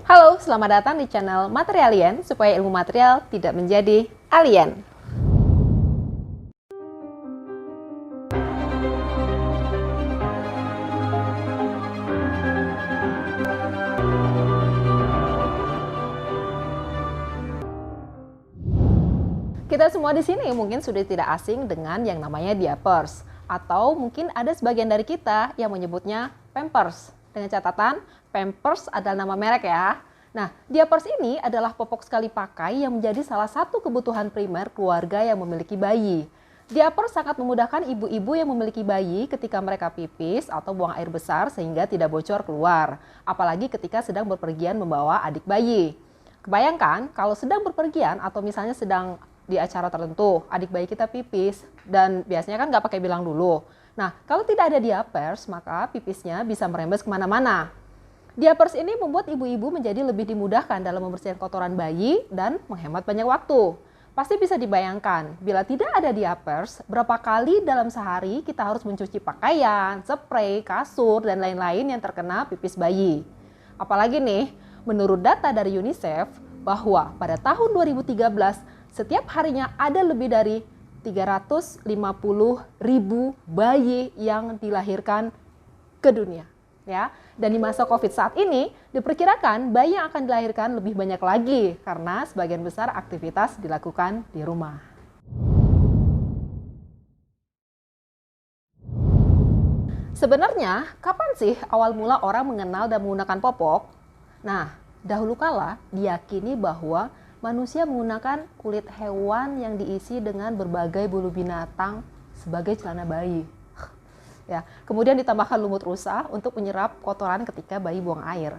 Halo, selamat datang di channel Materialien supaya ilmu material tidak menjadi alien. Kita semua di sini mungkin sudah tidak asing dengan yang namanya diapers, atau mungkin ada sebagian dari kita yang menyebutnya pampers. Dengan catatan, pampers adalah nama merek ya. Nah, diapers ini adalah popok sekali pakai yang menjadi salah satu kebutuhan primer keluarga yang memiliki bayi. Diapers sangat memudahkan ibu-ibu yang memiliki bayi ketika mereka pipis atau buang air besar sehingga tidak bocor keluar, apalagi ketika sedang berpergian membawa adik bayi. Kebayangkan kalau sedang berpergian atau misalnya sedang di acara tertentu, adik bayi kita pipis dan biasanya kan nggak pakai bilang dulu. Nah, kalau tidak ada diapers, maka pipisnya bisa merembes kemana-mana. Diapers ini membuat ibu-ibu menjadi lebih dimudahkan dalam membersihkan kotoran bayi dan menghemat banyak waktu. Pasti bisa dibayangkan, bila tidak ada diapers, berapa kali dalam sehari kita harus mencuci pakaian, spray, kasur, dan lain-lain yang terkena pipis bayi. Apalagi nih, menurut data dari UNICEF, bahwa pada tahun 2013, setiap harinya ada lebih dari 350.000 bayi yang dilahirkan ke dunia. Ya, dan di masa COVID saat ini, diperkirakan bayi yang akan dilahirkan lebih banyak lagi karena sebagian besar aktivitas dilakukan di rumah. Sebenarnya, kapan sih awal mula orang mengenal dan menggunakan popok? Nah, dahulu kala diyakini bahwa manusia menggunakan kulit hewan yang diisi dengan berbagai bulu binatang sebagai celana bayi. Ya, kemudian ditambahkan lumut rusa untuk menyerap kotoran ketika bayi buang air.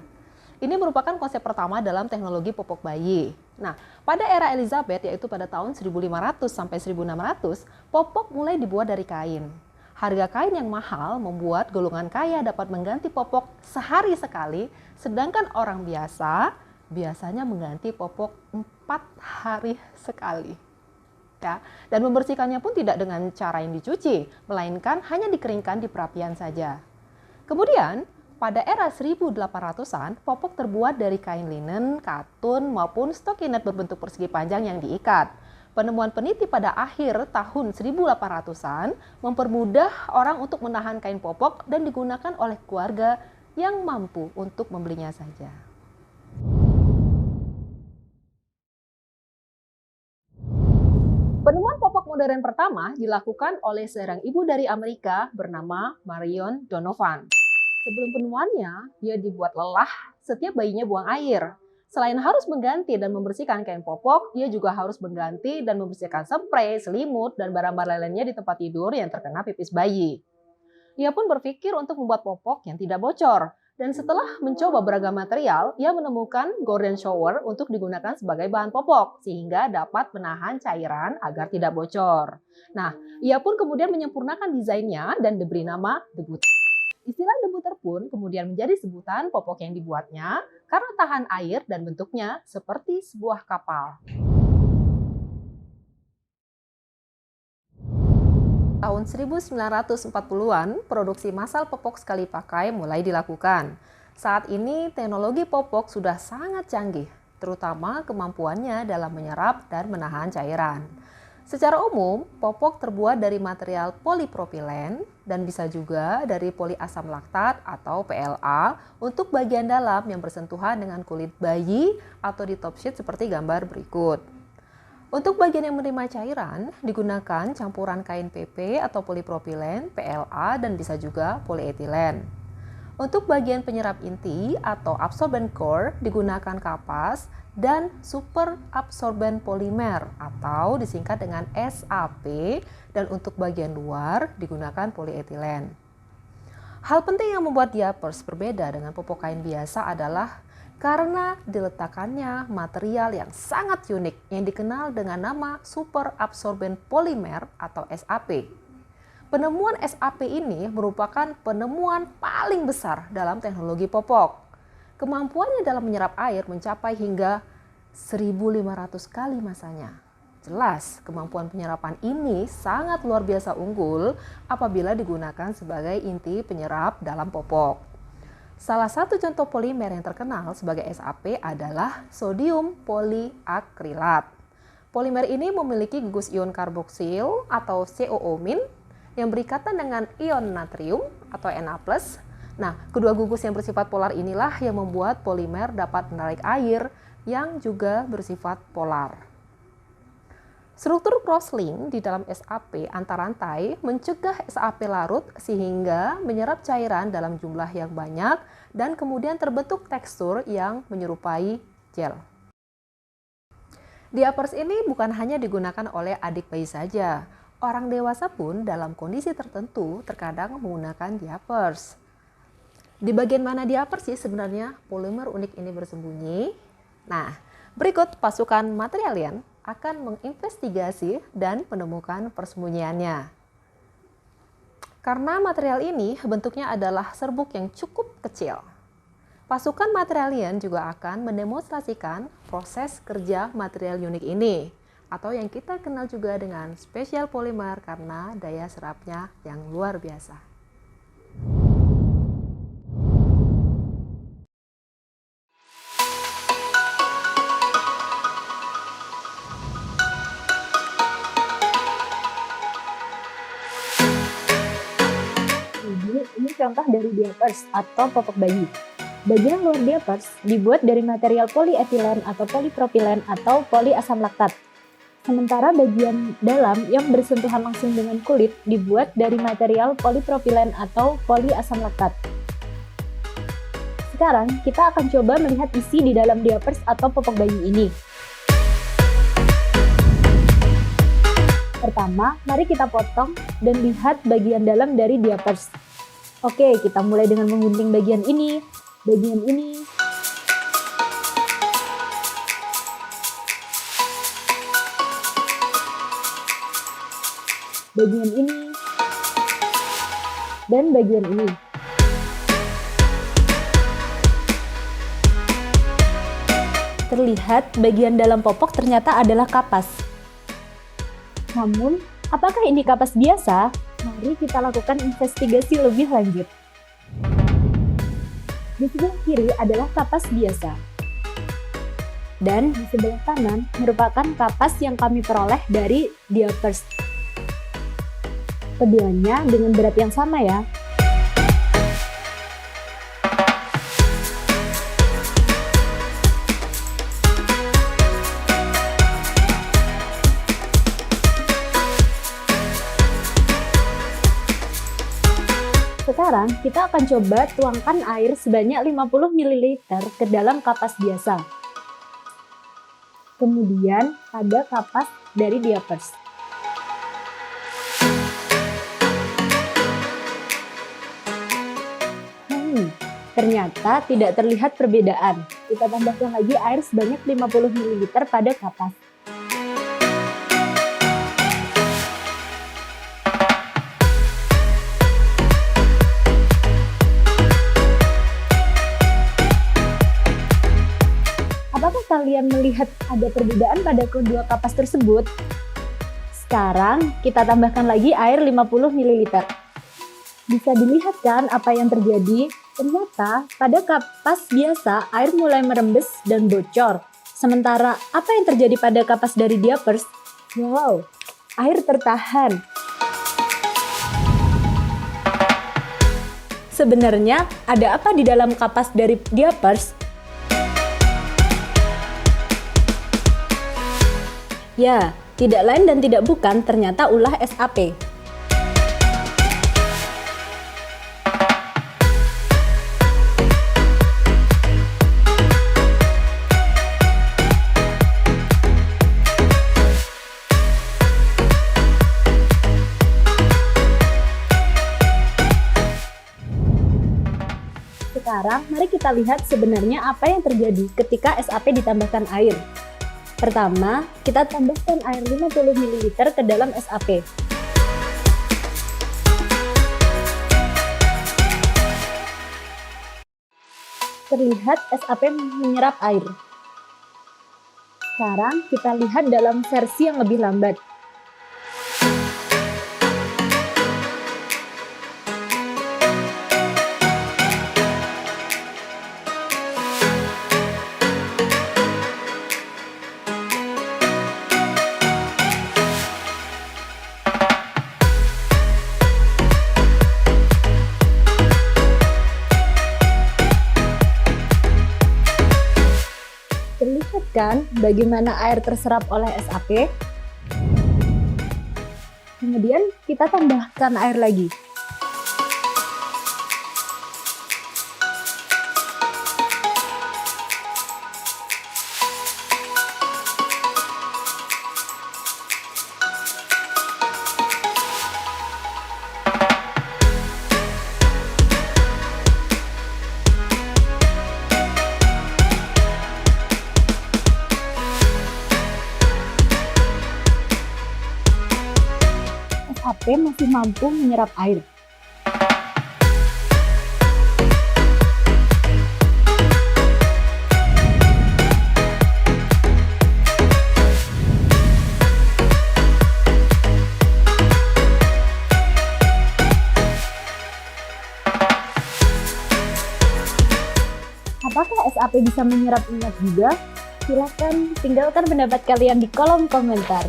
Ini merupakan konsep pertama dalam teknologi popok bayi. Nah, pada era Elizabeth, yaitu pada tahun 1500 sampai 1600, popok mulai dibuat dari kain. Harga kain yang mahal membuat golongan kaya dapat mengganti popok sehari sekali, sedangkan orang biasa biasanya mengganti popok 4 hari sekali. Ya, dan membersihkannya pun tidak dengan cara yang dicuci, melainkan hanya dikeringkan di perapian saja. Kemudian, pada era 1800-an, popok terbuat dari kain linen, katun, maupun stockinette berbentuk persegi panjang yang diikat. Penemuan peniti pada akhir tahun 1800-an mempermudah orang untuk menahan kain popok dan digunakan oleh keluarga yang mampu untuk membelinya saja. Penemuan popok modern pertama dilakukan oleh seorang ibu dari Amerika bernama Marion Donovan. Sebelum penemuannya, dia dibuat lelah setiap bayinya buang air. Selain harus mengganti dan membersihkan kain popok, dia juga harus mengganti dan membersihkan spray, selimut, dan barang-barang lainnya di tempat tidur yang terkena pipis bayi. Ia pun berpikir untuk membuat popok yang tidak bocor. Dan setelah mencoba beragam material, ia menemukan golden shower untuk digunakan sebagai bahan popok, sehingga dapat menahan cairan agar tidak bocor. Nah, ia pun kemudian menyempurnakan desainnya dan diberi nama debuter. Istilah debuter pun kemudian menjadi sebutan popok yang dibuatnya karena tahan air dan bentuknya seperti sebuah kapal. Tahun 1940-an, produksi massal popok sekali pakai mulai dilakukan. Saat ini, teknologi popok sudah sangat canggih, terutama kemampuannya dalam menyerap dan menahan cairan. Secara umum, popok terbuat dari material polipropilen dan bisa juga dari poliasam laktat atau PLA untuk bagian dalam yang bersentuhan dengan kulit bayi atau di top sheet seperti gambar berikut. Untuk bagian yang menerima cairan, digunakan campuran kain PP atau polipropilen, PLA, dan bisa juga polietilen. Untuk bagian penyerap inti atau absorbent core, digunakan kapas dan super absorbent polymer atau disingkat dengan SAP, dan untuk bagian luar digunakan polietilen. Hal penting yang membuat diapers berbeda dengan popok kain biasa adalah karena diletakkannya material yang sangat unik yang dikenal dengan nama super absorbent polymer atau SAP. Penemuan SAP ini merupakan penemuan paling besar dalam teknologi popok. Kemampuannya dalam menyerap air mencapai hingga 1.500 kali masanya. Jelas, kemampuan penyerapan ini sangat luar biasa unggul apabila digunakan sebagai inti penyerap dalam popok. Salah satu contoh polimer yang terkenal sebagai SAP adalah sodium poliakrilat. Polimer ini memiliki gugus ion karboksil atau COO- yang berikatan dengan ion natrium atau Na+. Nah, kedua gugus yang bersifat polar inilah yang membuat polimer dapat menarik air yang juga bersifat polar. Struktur crosslink di dalam SAP antar rantai mencegah SAP larut sehingga menyerap cairan dalam jumlah yang banyak dan kemudian terbentuk tekstur yang menyerupai gel. Diapers ini bukan hanya digunakan oleh adik bayi saja. Orang dewasa pun dalam kondisi tertentu terkadang menggunakan diapers. Di bagian mana diapers sih sebenarnya polimer unik ini bersembunyi? Nah, berikut pasukan materialien akan menginvestigasi dan menemukan persembunyiannya. Karena material ini bentuknya adalah serbuk yang cukup kecil, pasukan materialien juga akan mendemonstrasikan proses kerja material unik ini, atau yang kita kenal juga dengan spesial polimer karena daya serapnya yang luar biasa. Ini contoh dari diapers atau popok bayi. Bagian luar diapers dibuat dari material polietilen atau polipropilen atau poliasam laktat. Sementara bagian dalam yang bersentuhan langsung dengan kulit dibuat dari material polipropilen atau poliasam laktat. Sekarang kita akan coba melihat isi di dalam diapers atau popok bayi ini. Pertama, mari kita potong dan lihat bagian dalam dari diapers. Oke, kita mulai dengan menggunting bagian ini, bagian ini, bagian ini, dan bagian ini. Terlihat bagian dalam popok ternyata adalah kapas. Namun, apakah ini kapas biasa? Mari kita lakukan investigasi lebih lanjut. Di sebelah kiri adalah kapas biasa. Dan di sebelah kanan merupakan kapas yang kami peroleh dari diapers. Keduanya dengan berat yang sama ya. Sekarang kita akan coba tuangkan air sebanyak 50 ml ke dalam kapas biasa. Kemudian ada kapas dari diapers. Ternyata tidak terlihat perbedaan. Kita tambahkan lagi air sebanyak 50 ml pada kapas. Apakah kalian melihat ada perbedaan pada kedua kapas tersebut? Sekarang kita tambahkan lagi air 50 ml. Bisa dilihat kan apa yang terjadi? Ternyata pada kapas biasa air mulai merembes dan bocor. Sementara apa yang terjadi pada kapas dari diapers? Wow, air tertahan. Sebenarnya ada apa di dalam kapas dari diapers? Ya, tidak lain dan tidak bukan ternyata ulah SAP. Sekarang, mari kita lihat sebenarnya apa yang terjadi ketika SAP ditambahkan air. Pertama, kita tambahkan air 50 ml ke dalam SAP. Terlihat SAP menyerap air. Sekarang kita lihat dalam versi yang lebih lambat. Lihat kan bagaimana air terserap oleh SAP? Kemudian kita tambahkan air lagi. SAP masih mampu menyerap air. Apakah SAP bisa menyerap minyak juga? Silahkan tinggalkan pendapat kalian di kolom komentar.